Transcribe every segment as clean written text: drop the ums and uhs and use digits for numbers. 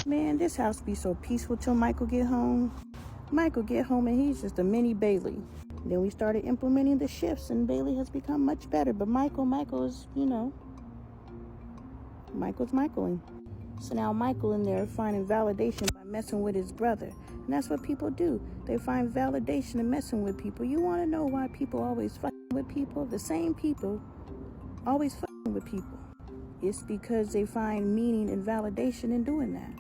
Man, this house be so peaceful till Michael get home. Michael get home and he's just a mini Bailey. Then we started implementing the shifts and Bailey has become much better. But Michael is, Michael's Michaeling. So now Michael in there finding validation by messing with his brother. And that's what people do. They find validation in messing with people. You want to know why people always fucking with people? The same people always fucking with people. It's because they find meaning and validation in doing that.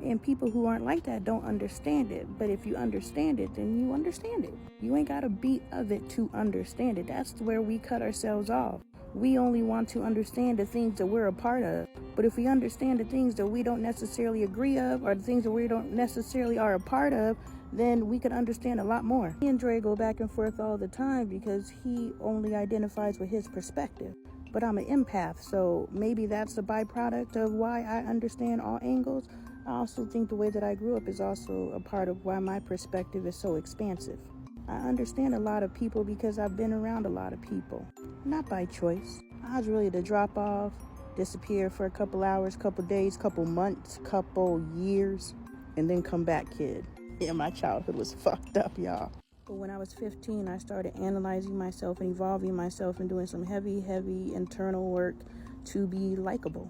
And people who aren't like that don't understand it. But if you understand it, then you understand it. You ain't got a beat of it to understand it. That's where we cut ourselves off. We only want to understand the things that we're a part of. But if we understand the things that we don't necessarily agree of, or the things that we don't necessarily are a part of, then we can understand a lot more. Me and Dre go back and forth all the time because he only identifies with his perspective. But I'm an empath, so maybe that's a byproduct of why I understand all angles. I also think the way that I grew up is also a part of why my perspective is so expansive. I understand a lot of people because I've been around a lot of people. Not by choice. I was ready to drop off, disappear for a couple hours, couple days, couple months, couple years, and then come back, kid. Yeah, my childhood was fucked up, y'all. But when I was 15, I started analyzing myself and evolving myself and doing some heavy internal work to be likable.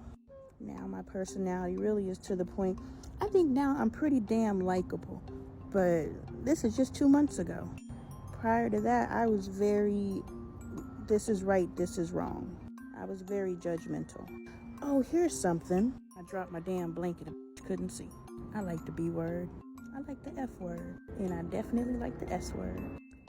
Now my personality really is to the point, I think now I'm pretty damn likable. But this is just 2 months ago. Prior to that, I was very, this is right, this is wrong. I was very judgmental. Oh, here's something. I dropped my damn blanket, couldn't see. I like the B word. I like the F word. And I definitely like the S word.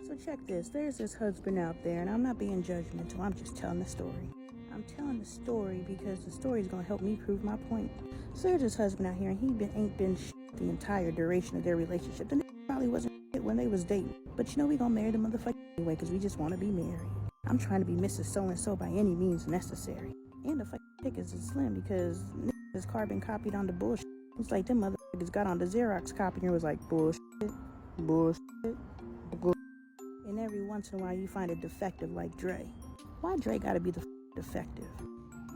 So check this. There's this husband out there, and I'm not being judgmental. I'm just telling the story. I'm telling the story because the story is going to help me prove my point. So there's this husband out here, and he ain't been the entire duration of their relationship. The probably wasn't when they was dating. But we going to marry the motherfucker anyway because we just want to be married. I'm trying to be Mrs. So-and-so by any means necessary. And the pick is slim because is carbon copied on the bullshit. It's like them motherfuckers got on the Xerox copy and was like, bullshit. And every once in a while you find a defective like Dre. Why Dre gotta be the defective?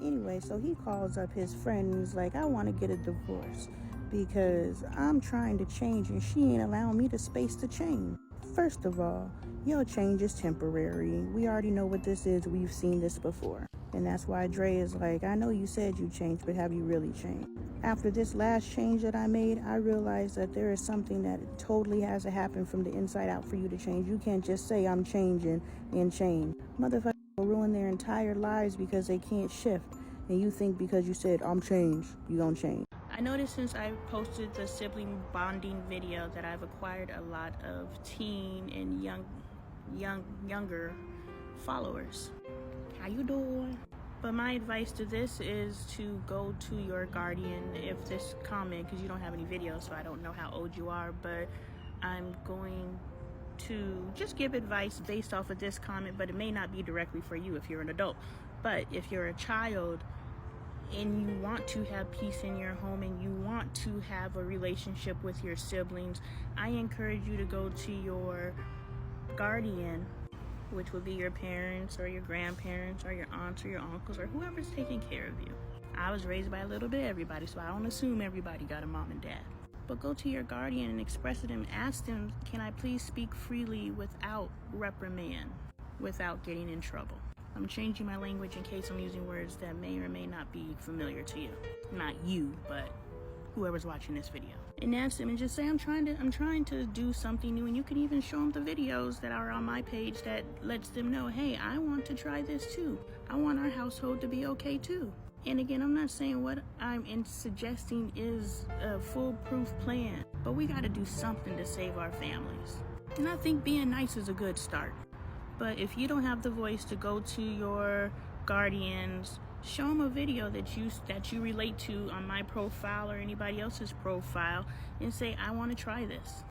Anyway, so he calls up his friend and he's like, I want to get a divorce because I'm trying to change and she ain't allowing me the space to change. First of all, your change is temporary. We already know what this is. We've seen this before. And that's why Dre is like, I know you said you changed, but have you really changed? After this last change that I made, I realized that there is something that totally has to happen from the inside out for you to change. You can't just say I'm changing and change. Motherfuckers will ruin their entire lives because they can't shift. And you think because you said I'm changed, you gonna change. I noticed since I posted the sibling bonding video that I've acquired a lot of teen and younger followers. How you doing? But my advice to this is to go to your guardian if this comment, because you don't have any videos, so I don't know how old you are, but I'm going to just give advice based off of this comment, but it may not be directly for you if you're an adult. But if you're a child and you want to have peace in your home and you want to have a relationship with your siblings, I encourage you to go to your guardian, which would be your parents or your grandparents or your aunts or your uncles or whoever's taking care of you. I was raised by a little bit of everybody, so I don't assume everybody got a mom and dad. But go to your guardian and express it and ask them, can I please speak freely without reprimand, without getting in trouble? I'm changing my language in case I'm using words that may or may not be familiar to you. Not you, but whoever's watching this video. And ask them and just say, I'm trying to do something new. And you can even show them the videos that are on my page that lets them know, hey, I want to try this too. I want our household to be okay too. And again, I'm not saying what I'm suggesting is a foolproof plan, but we got to do something to save our families. And I think being nice is a good start. But if you don't have the voice to go to your guardians, show them a video that you relate to on my profile or anybody else's profile and say, I want to try this.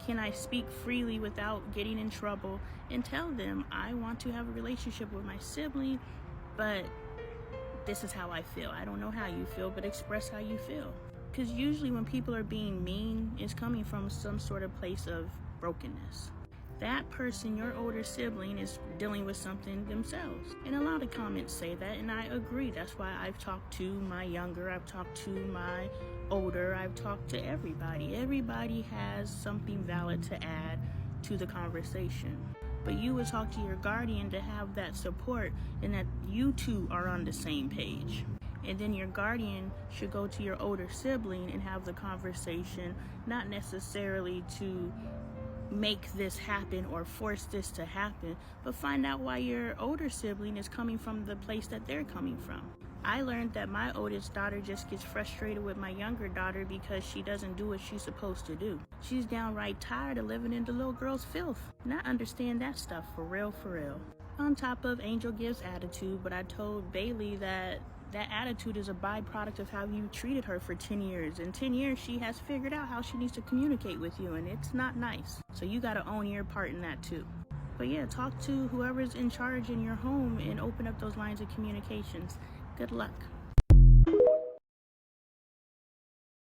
Can I speak freely without getting in trouble? And tell them, I want to have a relationship with my sibling, but this is how I feel. I don't know how you feel, but express how you feel. Because usually when people are being mean, it's coming from some sort of place of brokenness. That person, your older sibling, is dealing with something themselves. And a lot of comments say that, and I agree. That's why I've talked to my younger, I've talked to my older, I've talked to everybody. Everybody has something valid to add to the conversation. But you would talk to your guardian to have that support and that you two are on the same page. And then your guardian should go to your older sibling and have the conversation, not necessarily to make this happen or force this to happen, but find out why your older sibling is coming from the place that they're coming from. I learned that my oldest daughter just gets frustrated with my younger daughter because she doesn't do what she's supposed to do. She's downright tired of living in the little girl's filth. And I understand that stuff for real. On top of Angel gives attitude, but I told Bailey that attitude is a byproduct of how you treated her for 10 years. In 10 years, she has figured out how she needs to communicate with you, and it's not nice. So you gotta own your part in that too. But yeah, talk to whoever's in charge in your home and open up those lines of communications. Good luck.